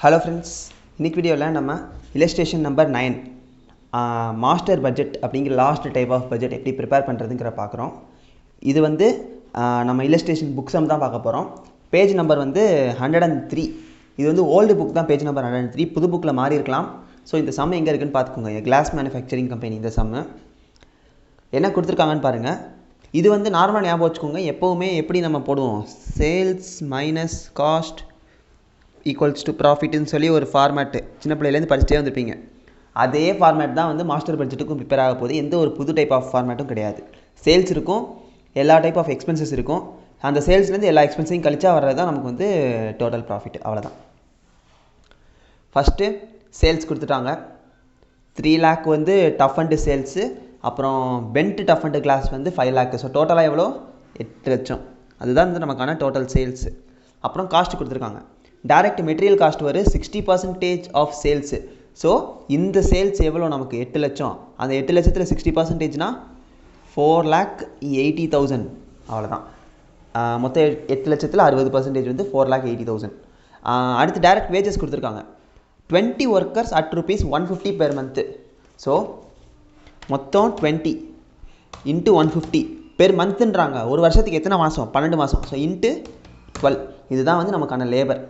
Hello friends, இன்னைக்கு வீடியோவில் நம்ம illustration number 9 மாஸ்டர் பட்ஜெட் அப்படிங்கிற லாஸ்ட் டைப் ஆஃப் பட்ஜெட் எப்படி ப்ரிப்பேர் பண்ணுறதுங்கிற பார்க்குறோம். இது வந்து நம்ம illustration புக் சம் தான் பார்க்க போகிறோம். பேஜ் நம்பர் வந்து 103. இது வந்து ஓல்டு புக் தான், பேஜ் நம்பர் 103. புது புக்கில் மாறி இருக்கலாம். ஸோ இந்த சம் எங்கே இருக்குன்னு பார்த்துக்கோங்க. கிளாஸ் மேனுஃபேக்சரிங் கம்பெனி இந்த சம்மு என்ன கொடுத்துருக்காங்கன்னு பாருங்கள். இது வந்து நார்மலாக ஞாபகம் வச்சுக்கோங்க. எப்போவுமே எப்படி நம்ம போடுவோம், sales minus cost equals to ப்ராஃபிட்னு சொல்லி ஒரு ஃபார்மேட்டு சின்ன பிள்ளையிலேருந்து படிச்சுட்டே வந்திருப்பீங்க. அதே ஃபார்மேட் தான் வந்து மாஸ்டர் பட்ஜெட்டுக்கும் ப்ரிப்பேர் ஆக போகுது. எந்த ஒரு புது டைப் ஆஃப் ஃபார்மேட்டும் கிடையாது. சேல்ஸ் இருக்கும், எல்லா டைப் ஆஃப் எக்ஸ்பென்சஸ் இருக்கும். அந்த சேல்ஸ்லேருந்து எல்லா எக்ஸ்பென்ஸையும் கழிச்சா வர்றது தான் நமக்கு வந்து டோட்டல் ப்ராஃபிட். அவ்வளோதான். ஃபஸ்ட்டு சேல்ஸ் கொடுத்துட்டாங்க. 3 lakh வந்து டஃப் அண்டு சேல்ஸு, அப்புறம் பென்ட் டஃப் அண்டு கிளாஸ் வந்து 5 lakh. ஸோ டோட்டலாக எவ்வளோ, 8 லட்சம். அதுதான் வந்து நமக்கான டோட்டல் சேல்ஸு. அப்புறம் காஸ்ட் கொடுத்துருக்காங்க. டைரக்ட் மெட்டீரியல் காஸ்ட் வரு 60% ஆஃப் சேல்ஸு. ஸோ இந்த சேல்ஸ் எவ்வளோ நமக்கு, 8 லட்சம். அந்த 8 லட்சத்தில் 60%னா 4,80,000. அவ்வளோதான். மொத்தம் 8 லட்சத்தில் 60% வந்து 4,80,000. அடுத்து டைரக்ட் வேஜஸ் கொடுத்துருக்காங்க. 20 workers at ₹150 per month. So மொத்தம் 20 இன்ட்டு 150 பெர் மந்த்துன்றாங்க. ஒரு வருஷத்துக்கு எத்தனை மாதம், 12 மாதம். So into 12. இதுதான் வந்து நமக்கான லேபர்.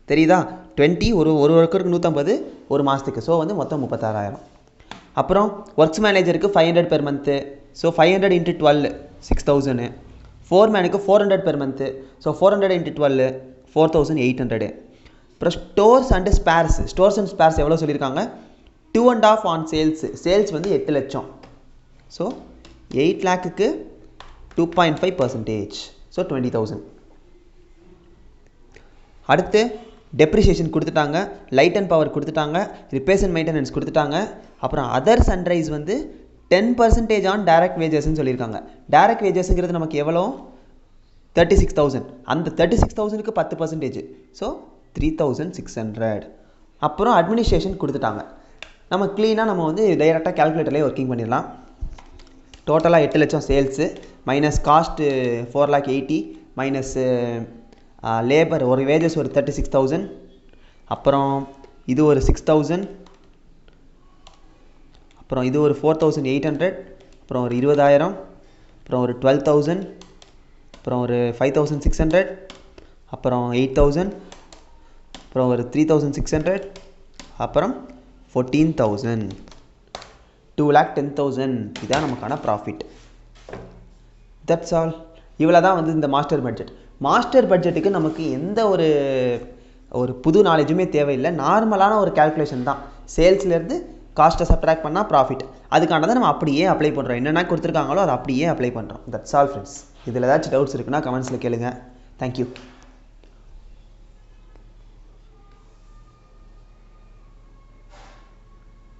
தெரியுதா? 20 ஒரு ஒர்க்கருக்கு 150 ஒரு மாதத்துக்கு. ஸோ வந்து மொத்தம் 36,000. அப்புறம் ஒர்க்ஸ் மேனேஜருக்கு 500 பெர் மந்த்து. So 500 into 12 6,000. ஃபோர்மேனுக்கு 400 பெர் மந்த்து. So 400 into 12 4,800. அப்புறம் stores and spares. Stores and spares எவ்வளோ சொல்லியிருக்காங்க, 2.5 ஆன் சேல்ஸு. சேல்ஸ் வந்து 8 லட்சம். ஸோ 8 lakhக்கு 2.5%. ஸோ 20,000. அடுத்து டெப்ரிசியேஷன் கொடுத்துட்டாங்க, லைட் அண்ட் பவர் கொடுத்துட்டாங்க, ரிப்பேர்ஸ் அண்ட் மெயின்டெனன்ஸ் கொடுத்துட்டாங்க. அப்புறம் அதர் சன்ரைஸ் வந்து 10% ஆன் டைரக்ட் வேஜஸ்ன்னு சொல்லியிருக்காங்க. டைரக்ட் வேஜஸ்ங்கிறது நமக்கு எவ்வளோ, 36,000. அந்த 36,000க்கு 10%. ஸோ 3,600. அப்புறம் அட்மினிஸ்ட்ரேஷன் கொடுத்துட்டாங்க. நம்ம க்ளீனாக நம்ம வந்து டைரெக்டாக கேல்குலேட்டர்லேயே ஒர்க்கிங் பண்ணிடலாம். டோட்டலாக 8 லட்சம் sales minus cost 4,80,000 minus labour ஒரு வேஜஸ் ஒரு 36,000. அப்புறம் இது ஒரு 6,000. அப்புறம் இது ஒரு 4,800. அப்புறம் ஒரு 20,000. அப்புறம் ஒரு 12,000. அப்புறம் ஒரு 5,600. அப்புறம் 8,000. அப்புறம் ஒரு 3,600. அப்புறம் 14,000. 2,10,000. இதுதான் நமக்கான ப்ராஃபிட். That's all. இவ்வளோ தான் வந்து இந்த மாஸ்டர் பட்ஜெட். மாஸ்டர் பட்ஜெட்டுக்கு நமக்கு எந்த ஒரு புது நாலேஜுமே தேவையில்லை. நார்மலான ஒரு கேல்குலேஷன் தான். சேல்ஸ்லேருந்து காஸ்ட்டை சப்ட்ராக்ட் பண்ணால் ப்ராஃபிட். அதுக்கானதை நம்ம அப்படியே அப்ளை பண்ணுறோம். என்னென்ன கொடுத்துருக்காங்களோ அதை அப்படியே அப்ளை பண்ணுறோம். That's all friends. இதில் ஏதாச்சும் டவுட்ஸ் இருக்குன்னா கமெண்ட்ஸில் கேளுங்க. தேங்க்யூ.